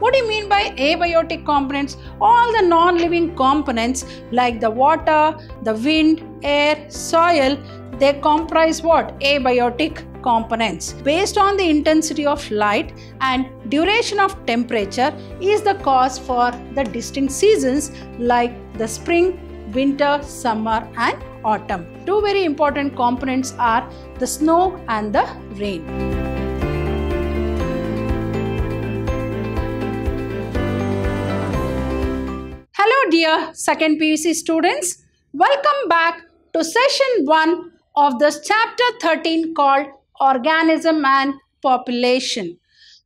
What do you mean by abiotic components? All the non-living components like the water, the wind, air, soil, they comprise what? Abiotic components. Based on the intensity of light and duration of temperature is the cause for the distinct seasons like the spring, winter, summer and autumn. Two very important components are the snow and the rain. Hello dear 2nd PUC students, welcome back to session 1 of this chapter 13 called Organism and Population.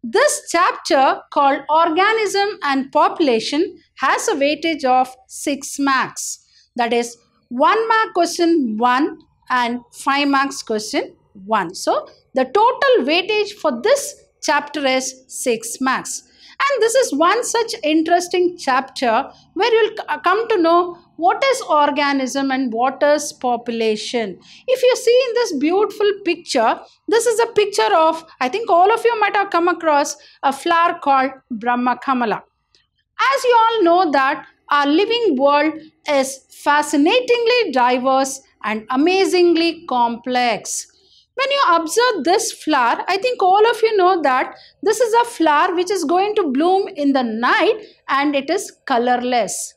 This chapter called Organism and Population has a weightage of 6 marks. That is 1 mark question 1 and 5 marks question 1. So the total weightage for this chapter is 6 marks. And this is one such interesting chapter where you'll come to know what is organism and what is population. If you see in this beautiful picture, this is a picture of, I think all of you might have come across a flower called Brahma Kamala. As you all know that our living world is fascinatingly diverse and amazingly complex. When you observe this flower, I think all of you know that this is a flower which is going to bloom in the night and it is colorless.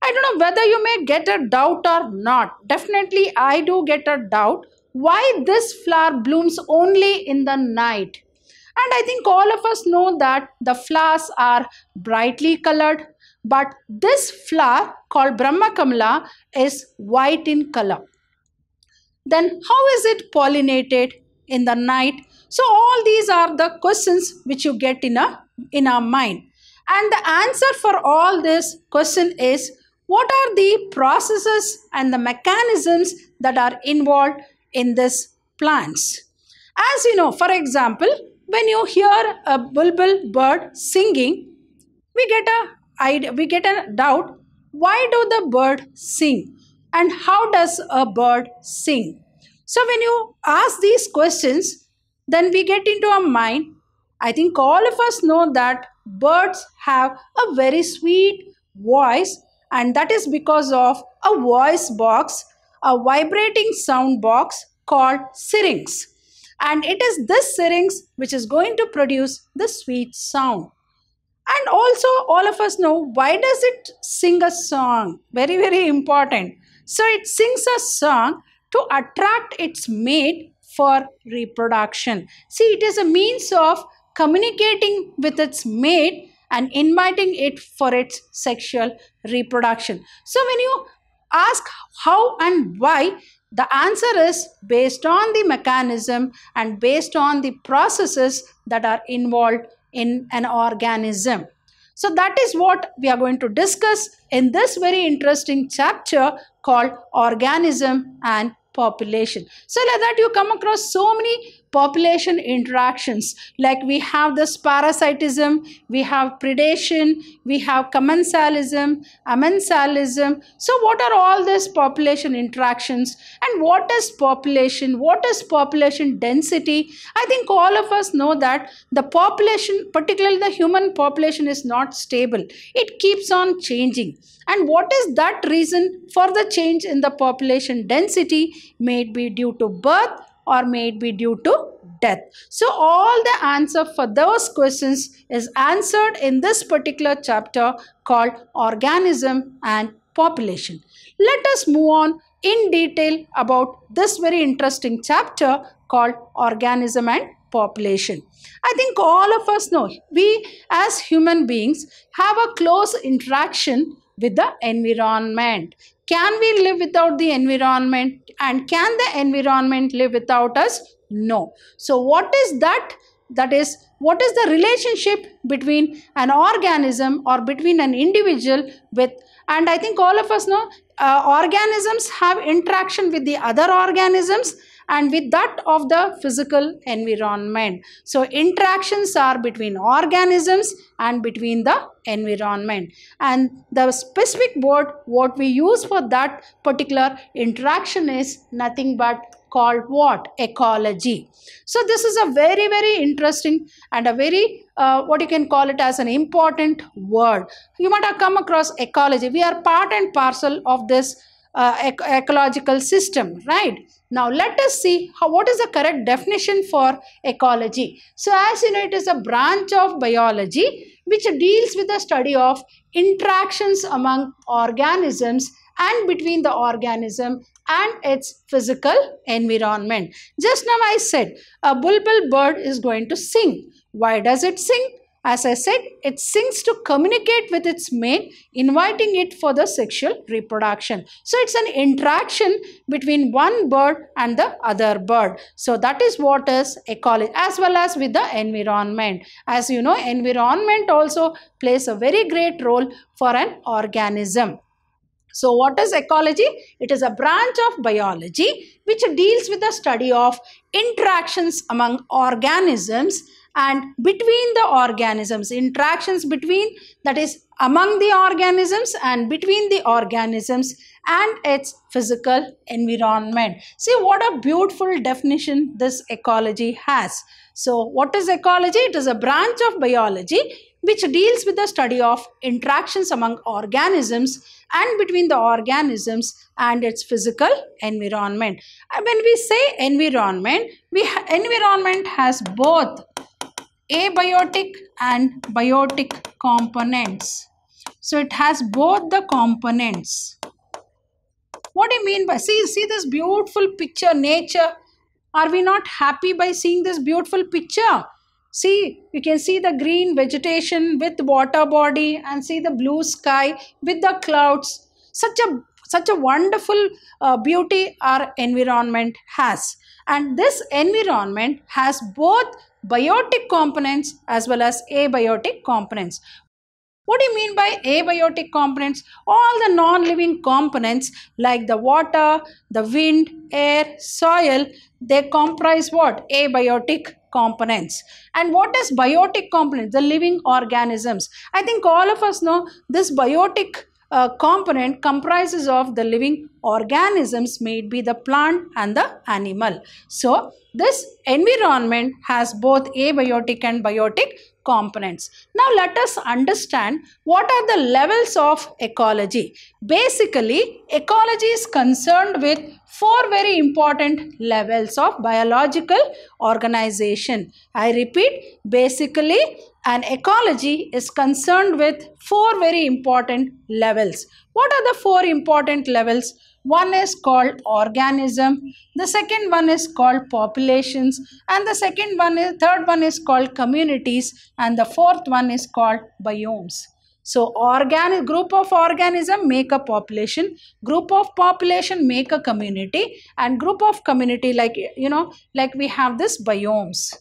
I don't know whether you may get a doubt or not. Definitely I do get a doubt why this flower blooms only in the night. And I think all of us know that the flowers are brightly colored, but this flower called Brahma Kamala is white in color. Then how is it pollinated in the night? So all these are the questions which you get in our mind. And the answer for all this question is, what are the processes and the mechanisms that are involved in this plants? As you know, for example, when you hear a bulbul bird singing, we get a doubt, why do the bird sing? And how does a bird sing? So when you ask these questions, then we get into our mind. I think all of us know that birds have a very sweet voice, and that is because of a voice box, a vibrating sound box called syrinx. And it is this syrinx which is going to produce the sweet sound. And also all of us know, why does it sing a song? Very, very important. So it sings a song to attract its mate for reproduction. See, it is a means of communicating with its mate and inviting it for its sexual reproduction. So when you ask how and why, the answer is based on the mechanism and based on the processes that are involved in an organism. So that is what we are going to discuss in this very interesting chapter called Organism and Population. So like that you come across so many population interactions, like we have this parasitism, we have predation, we have commensalism, amensalism. So what are all these population interactions, and what is population? What is population density? I think all of us know that the population, particularly the human population, is not stable. It keeps on changing. And what is that reason for the change in the population density? May it be due to birth or may it be due to death. So all the answer for those questions is answered in this particular chapter called Organism and Population. Let us move on in detail about this very interesting chapter called Organism and Population. I think all of us know, we as human beings have a close interaction with the environment. Can we live without the environment, and can the environment live without us? No. So what is that? That is, what is the relationship between an organism or between an individual with, and I think all of us know organisms have interaction with the other organisms and with that of the physical environment. So interactions are between organisms and between the environment, and the specific word what we use for that particular interaction is nothing but called what? Ecology. So this is a very, very interesting and a very what you can call it as an important word. You might have come across ecology. We are part and parcel of this ecological system, right? Now let us see what is the correct definition for ecology. So as you know, it is a branch of biology which deals with the study of interactions among organisms and between the organism and its physical environment. Just now I said a bulbul bird is going to sing. Why does it sing? As I said, it sings to communicate with its mate, inviting it for the sexual reproduction. So it's an interaction between one bird and the other bird. So that is what is ecology, as well as with the environment. As you know, environment also plays a very great role for an organism. So what is ecology? It is a branch of biology which deals with the study of interactions among organisms and between the organisms, interactions between, that is among the organisms and between the organisms and its physical environment. See what a beautiful definition this ecology has. So what is ecology? It is a branch of biology which deals with the study of interactions among organisms and between the organisms and its physical environment. And when we say environment, environment has both abiotic and biotic components. So it has both the components. What do you mean by, see this beautiful picture, nature? Are we not happy by seeing this beautiful picture? See, you can see the green vegetation with water body and see the blue sky with the clouds. Such a wonderful beauty our environment has. And this environment has both biotic components as well as abiotic components. What do you mean by abiotic components? All the non-living components like the water, the wind, air, soil, they comprise what? Abiotic components. And what is biotic components? The living organisms. I think all of us know this biotic component comprises of the living organisms, may it be the plant and the animal. So this environment has both abiotic and biotic components. Now let us understand what are the levels of ecology. Basically, ecology is concerned with four very important levels of biological organization. I repeat, basically an ecology is concerned with four very important levels. What are the four important levels? One is called organism, the second one is called populations, and the third one is called communities, and the fourth one is called biomes. So group of organism make a population, group of population make a community, and group of community, like we have this biomes.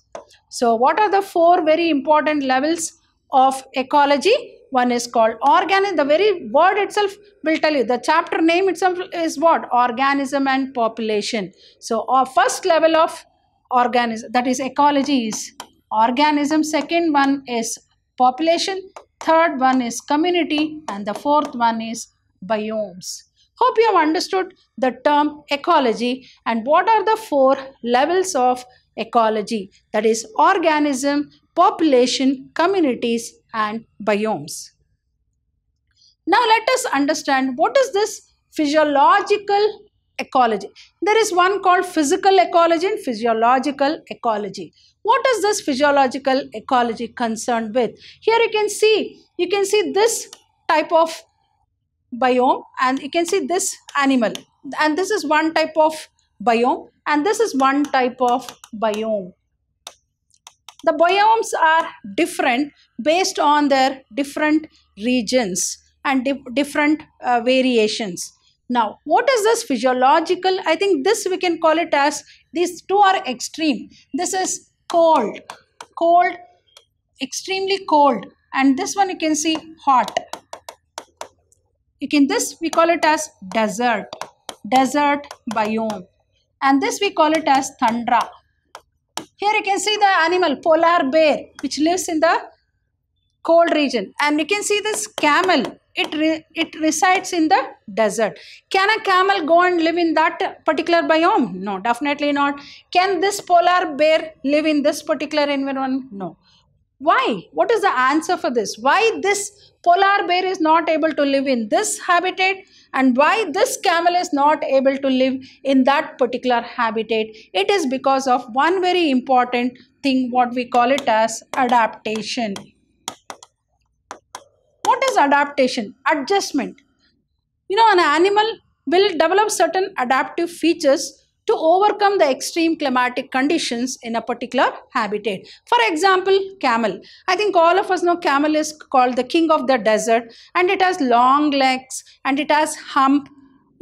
So what are the four very important levels of ecology? One is called organism. The very word itself will tell you. The chapter name itself is what? Organism and population. So our first level of organism, that is ecology, is organism. Second one is population. Third one is community. And the fourth one is biomes. Hope you have understood the term ecology and what are the four levels of ecology. That is organism, population, communities and biomes. Now let us understand what is this physiological ecology. There is one called physical ecology and physiological ecology. What is this physiological ecology concerned with? Here you can see this type of biome and you can see this animal, and this is one type of biome and this is one type of biome. The biomes are different based on their different regions and different variations. Now, what is this physiological? I think this we can call it as, these two are extreme. This is cold, extremely cold, and this one you can see hot. This we call it as desert biome, and this we call it as tundra. Here you can see the animal polar bear which lives in the cold region. And you can see this camel, it resides in the desert. Can a camel go and live in that particular biome? No, definitely not. Can this polar bear live in this particular environment? No. Why? What is the answer for this? Why this polar bear is not able to live in this habitat, and why this camel is not able to live in that particular habitat? It is because of one very important thing, what we call it as adaptation. What is adaptation? Adjustment. An animal will develop certain adaptive features to overcome the extreme climatic conditions in a particular habitat. For example, camel. I think all of us know camel is called the king of the desert, and it has long legs and it has hump.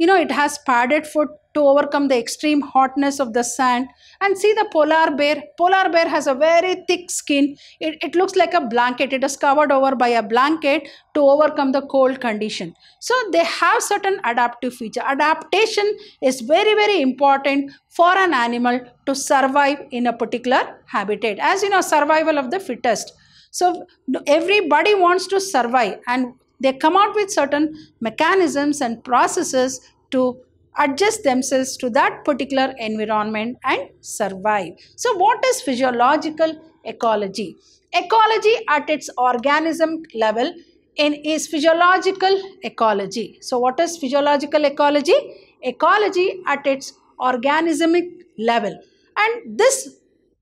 It has padded foot to overcome the extreme hotness of the sand. And see the polar bear. Polar bear has a very thick skin. It looks like a blanket. It is covered over by a blanket to overcome the cold condition. So they have certain adaptive feature. Adaptation is very, very important for an animal to survive in a particular habitat. As you know, survival of the fittest. So everybody wants to survive, and they come out with certain mechanisms and processes to adjust themselves to that particular environment and survive. So what is physiological ecology? Ecology at its organism level is physiological ecology. So what is physiological ecology? Ecology at its organismic level. And this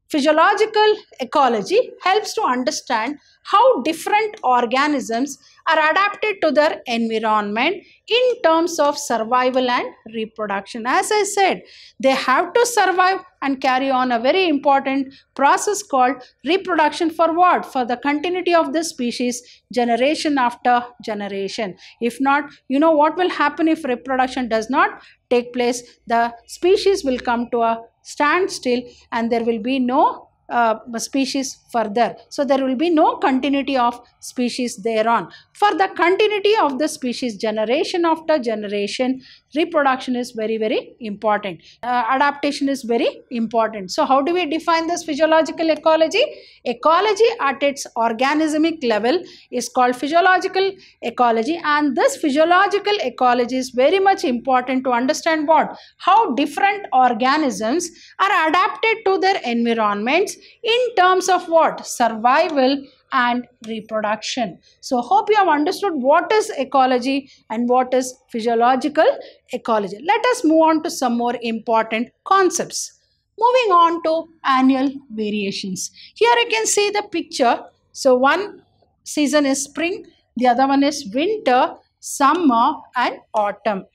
physiological ecology helps to understand how different organisms are adapted to their environment in terms of survival and reproduction. As I said, they have to survive and carry on a very important process called reproduction. For what? For the continuity of the species generation after generation. If not, what will happen if reproduction does not take place? The species will come to a standstill and there will be no species further. So there will be no continuity of species thereon. For the continuity of the species generation after generation, reproduction is very, very important. Adaptation is very important. So how do we define this physiological ecology? Ecology at its organismic level is called physiological ecology, and this physiological ecology is very much important to understand what? How different organisms are adapted to their environments in terms of what? Survival and reproduction. So hope you have understood what is ecology and what is physiological ecology. Let us move on to some more important concepts. Moving on to annual variations. Here you can see the picture. So one season is spring, the other one is winter, summer and autumn.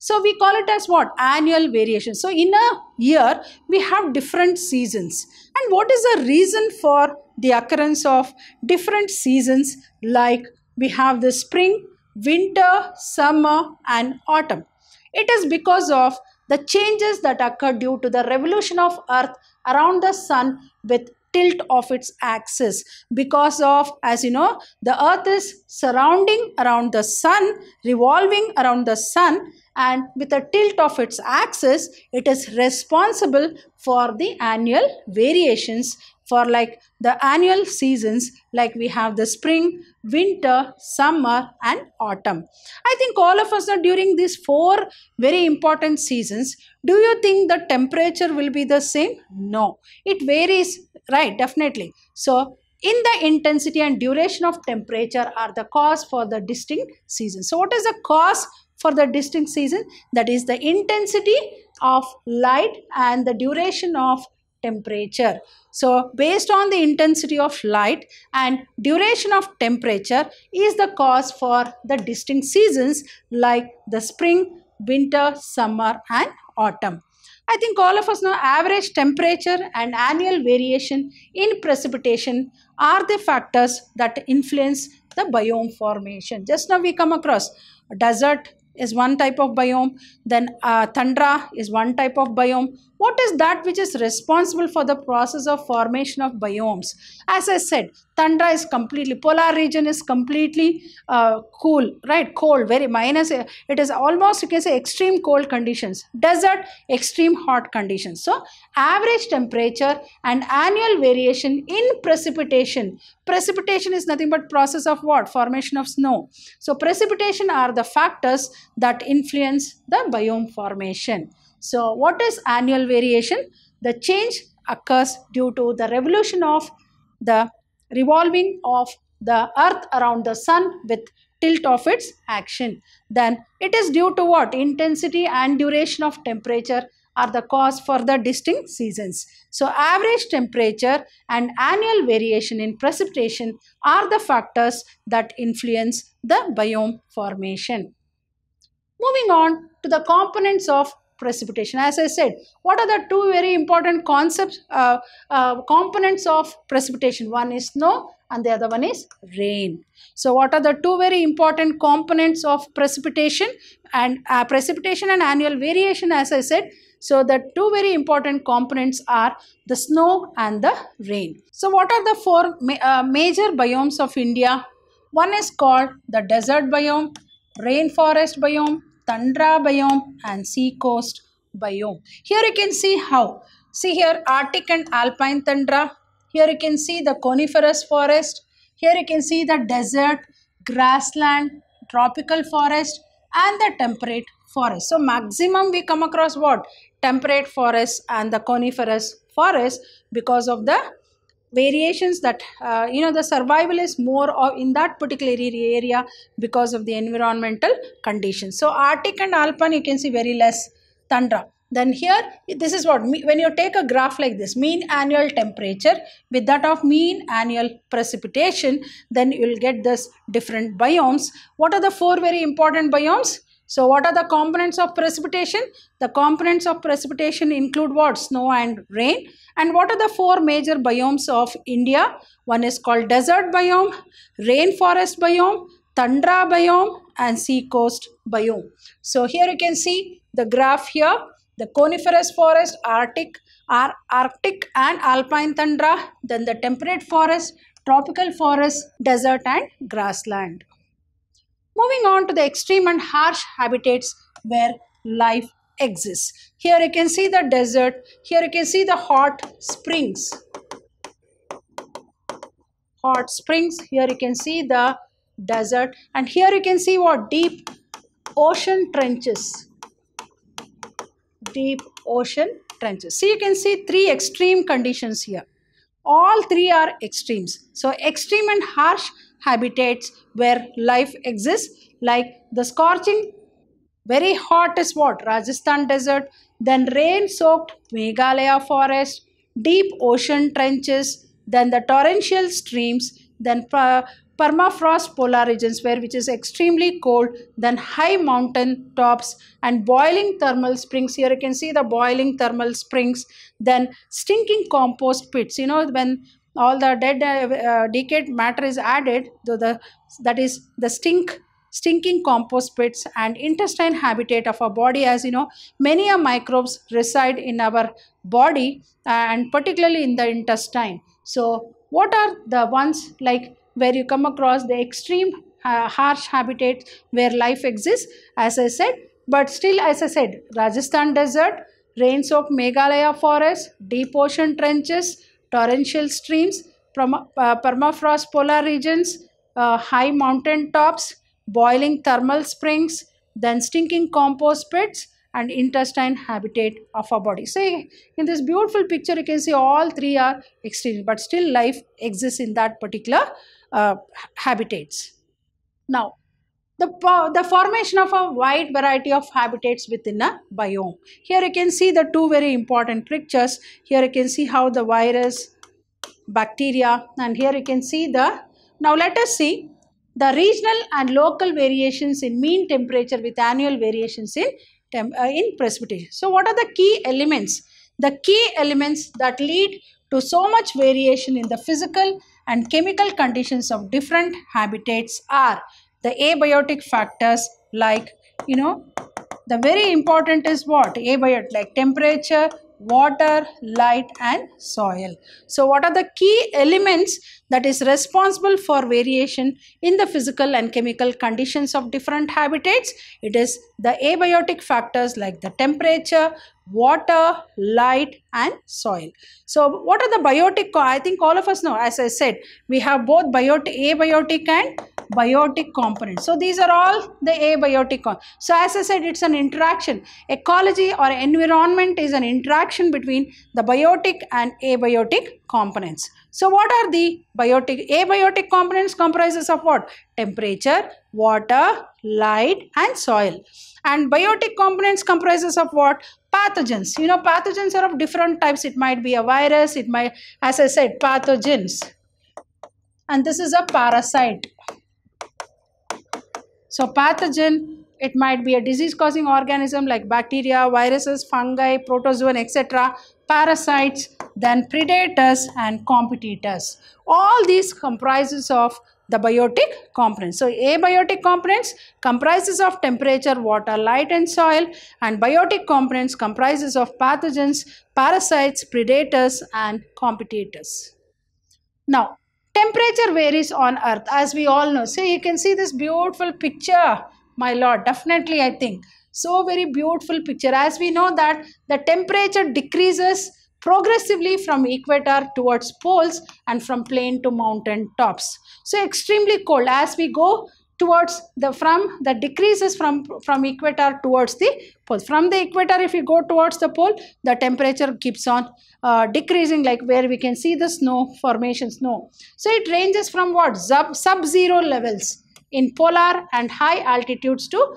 So we call it as what? Annual variation. So in a year, we have different seasons. And what is the reason for the occurrence of different seasons? Like we have the spring, winter, summer and autumn. It is because of the changes that occur due to the revolution of Earth around the sun with tilt of its axis. Because of, as you know, the Earth is surrounding around the sun, revolving around the sun, and with a tilt of its axis, it is responsible for the annual variations for like the annual seasons, like we have the spring, winter, summer and autumn. I think all of us are during these 4 very important seasons. Do you think the temperature will be the same? No, it varies, right? Definitely. So in the intensity and duration of temperature are the cause for the distinct seasons. So what is the cause for the distinct season? That is the intensity of light and the duration of temperature. So based on the intensity of light and duration of temperature is the cause for the distinct seasons like the spring, winter, summer and autumn. I think all of us know average temperature and annual variation in precipitation are the factors that influence the biome formation. Just now we come across a desert is one type of biome, then tundra is one type of biome, What is that which is responsible for the process of formation of biomes? As I said, tundra is completely, polar region is completely cool, right? Cold, very minus. It is almost, you can say, extreme cold conditions. Desert, extreme hot conditions. So average temperature and annual variation in precipitation. Precipitation is nothing but process of what? Formation of snow. So precipitation are the factors that influence the biome formation. So what is annual variation? The change occurs due to the revolution of the revolving of the earth around the sun with tilt of its action. Then it is due to what? Intensity and duration of temperature are the cause for the distinct seasons. So average temperature and annual variation in precipitation are the factors that influence the biome formation. Moving on to the components of precipitation. As I said, what are the two very important components of precipitation? One is snow and the other one is rain. So what are the two very important components of precipitation? And precipitation and annual variation, as I said. So the two very important components are the snow and the rain. So what are the four major biomes of India? One is called the desert biome, rainforest biome, tundra biome and sea coast biome. Here you can see how. See here, Arctic and alpine tundra. Here you can see the coniferous forest. Here you can see the desert, grassland, tropical forest and the temperate forest. So maximum we come across what? Temperate forest and the coniferous forest because of the variations that the survival is more of in that particular area because of the environmental conditions. So Arctic and alpine you can see very less tundra. Then here this is what, when you take a graph like this, mean annual temperature with that of mean annual precipitation, then you will get this different biomes. What are the four very important biomes? So what are the components of precipitation? The components of precipitation include what? Snow and rain. And what are the four major biomes of India? One is called desert biome, rainforest biome, tundra biome and sea coast biome. So here you can see the graph here. The coniferous forest, Arctic and alpine tundra, then the temperate forest, tropical forest, desert and grassland. Moving on to the extreme and harsh habitats where life exists. Here you can see the desert. Here you can see the hot springs. Hot springs. Here you can see the desert. And here you can see what? Deep ocean trenches. Deep ocean trenches. See, you can see three extreme conditions here. All three are extremes. So extreme and harsh habitats where life exists, like the scorching very hot is what? Rajasthan desert, then rain-soaked Meghalaya forest, deep ocean trenches, then the torrential streams, then permafrost polar regions which is extremely cold, then high mountain tops and boiling thermal springs. Here you can see the boiling thermal springs, then stinking compost pits. When all the dead decayed matter is added, that is the stinking compost pits and intestine habitat of our body. As you know, many microbes reside in our body and particularly in the intestine. So what are the ones like where you come across the extreme harsh habitat where life exists? As I said, but still as I said, Rajasthan desert, rain-soaked Meghalaya forest, deep ocean trenches, torrential streams, permafrost polar regions, high mountain tops, boiling thermal springs, then stinking compost pits and intestine habitat of our body. So in this beautiful picture you can see all three are extreme, but still life exists in that particular habitats. Now the formation of a wide variety of habitats within a biome. Here you can see the two very important pictures. Here you can see how the virus, bacteria, and here you can see now let us see the regional and local variations in mean temperature with annual variations in precipitation. So what are the key elements? The key elements that lead to so much variation in the physical and chemical conditions of different habitats are the abiotic factors, like the very important is what? Abiotic, like temperature, water, light and soil. So what are the key elements that is responsible for variation in the physical and chemical conditions of different habitats? It is the abiotic factors like the temperature, water, light and soil. So what are the biotic? I think all of us know, as I said, we have both abiotic and biotic components. So these are all the abiotic. So as I said, it's an interaction. Ecology or environment is an interaction between the biotic and abiotic components. So what are the abiotic components? Comprises of what? Temperature, water, light and soil. And biotic components comprises of what? Pathogens. You know, pathogens are of different types. It might be a virus, it might, as I said, pathogens. And this is a parasite. So pathogen, it might be a disease causing organism like bacteria, viruses, fungi, protozoan, etc. Parasites, then predators and competitors. All these comprises of the biotic components. So abiotic components comprises of temperature, water, light and soil, and biotic components comprises of pathogens, parasites, predators and competitors. Now, temperature varies on earth, as we all know. So you can see this beautiful picture, my lord, definitely I think. So very beautiful picture. As we know that the temperature decreases progressively from equator towards poles and from plain to mountain tops. So extremely cold as we go towards the decreases from equator towards the pole. From the equator, if you go towards the pole, the temperature keeps on decreasing, like where we can see the snow formation, snow. So it ranges from what? Sub-zero levels in polar and high altitudes to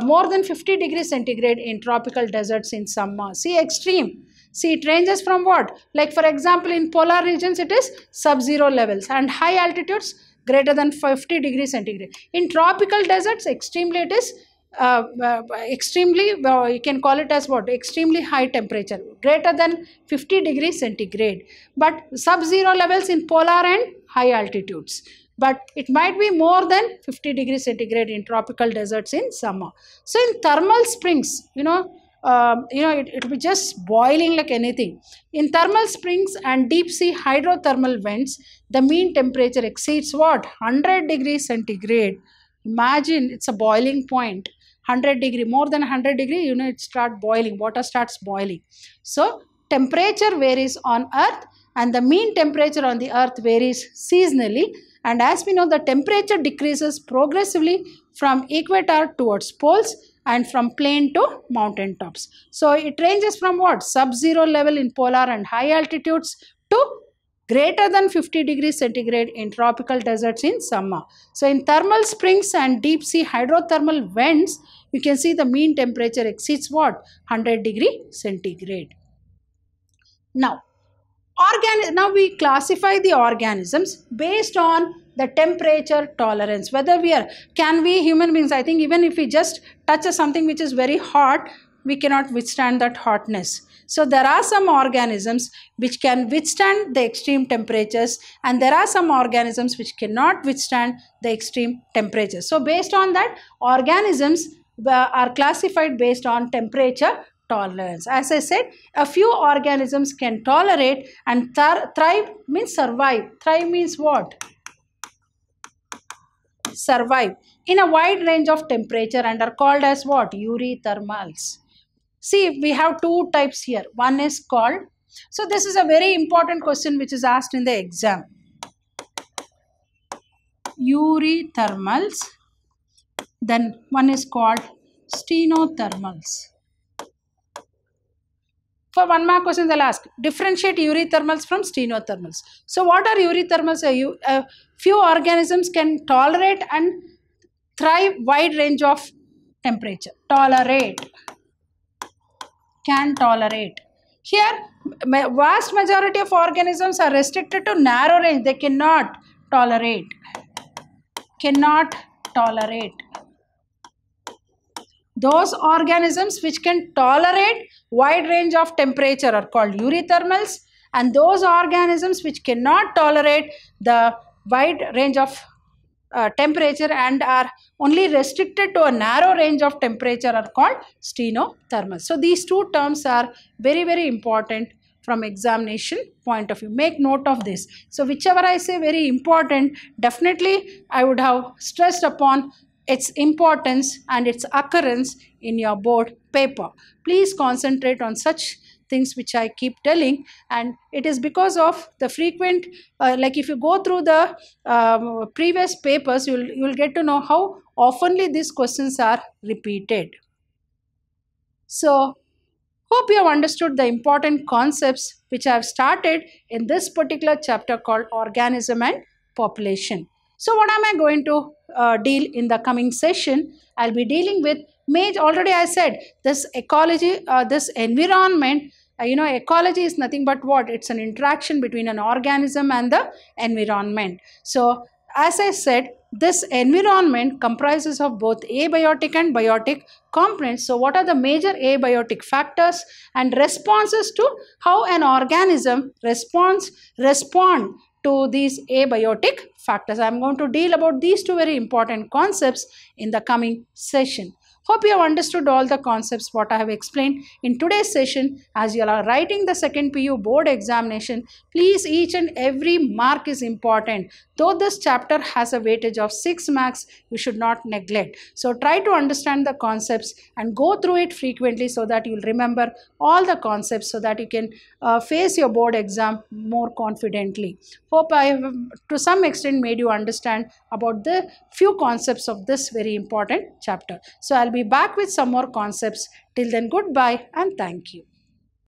more than 50 degrees centigrade in tropical deserts in summer. See, extreme. See, it ranges from what? Like for example, in polar regions, it is sub-zero levels, and high altitudes greater than 50 degrees centigrade. In tropical deserts, extremely it is you can call it as what? Extremely high temperature, greater than 50 degrees centigrade. But sub-zero levels in polar and high altitudes. But it might be more than 50 degrees centigrade in tropical deserts in summer. So in thermal springs, it will be just boiling like anything. In thermal springs and deep sea hydrothermal vents, the mean temperature exceeds what? 100 degrees centigrade. Imagine, it's a boiling point. 100 degree, more than 100 degree, it starts boiling. Water starts boiling. So temperature varies on earth, and the mean temperature on the earth varies seasonally. And as we know, the temperature decreases progressively from equator towards poles and from plain to mountain tops. So it ranges from what? Sub-zero level in polar and high altitudes to greater than 50 degrees centigrade in tropical deserts in summer. So in thermal springs and deep sea hydrothermal vents, you can see the mean temperature exceeds what? 100 degree centigrade. Now we classify the organisms based on the temperature tolerance. Whether human beings, I think even if we just touch something which is very hot, we cannot withstand that hotness. So there are some organisms which can withstand the extreme temperatures, and there are some organisms which cannot withstand the extreme temperatures. So based on that, organisms are classified based on temperature tolerance. As I said, a few organisms can tolerate, and thrive means survive. Thrive means what? Survive in a wide range of temperature and are called as what? Euthermals. See, we have two types here. One is called, so this is a very important question which is asked in the exam. Euthermals. Then one is called stenothermals. For 1 mark question, they'll ask, differentiate euthermals from stenothermals. So what are euthermals? A few organisms can tolerate and thrive wide range of temperature. Tolerate. Can tolerate. Here, vast majority of organisms are restricted to narrow range. They cannot tolerate. Cannot tolerate. Those organisms which can tolerate wide range of temperature are called euthermals, and those organisms which cannot tolerate the wide range of temperature and are only restricted to a narrow range of temperature are called stenothermal. So these two terms are very, very important from examination point of view. Make note of this. So whichever I say very important, definitely I would have stressed upon its importance and its occurrence in your board paper. Please concentrate on such things which I keep telling, and it is because of the frequent like if you go through the previous papers, you'll get to know how oftenly these questions are repeated. So hope you have understood the important concepts which I have started in this particular chapter called organism and population. So what am I going to deal in the coming session? I'll be dealing with already I said this ecology, this environment. Ecology is nothing but what? It's an interaction between an organism and the environment. So as I said, this environment comprises of both abiotic and biotic components. So what are the major abiotic factors and responses to how an organism respond to these abiotic factors? I'm going to deal about these two very important concepts in the coming session. Hope you have understood all the concepts what I have explained in today's session. As you are writing the second PU board examination, please, each and every mark is important. Though this chapter has a weightage of 6 marks, you should not neglect. So try to understand the concepts and go through it frequently so that you'll remember all the concepts so that you can face your board exam more confidently. Hope I have to some extent made you understand about the few concepts of this very important chapter. So I'll be back with some more concepts. Till then, goodbye and thank you.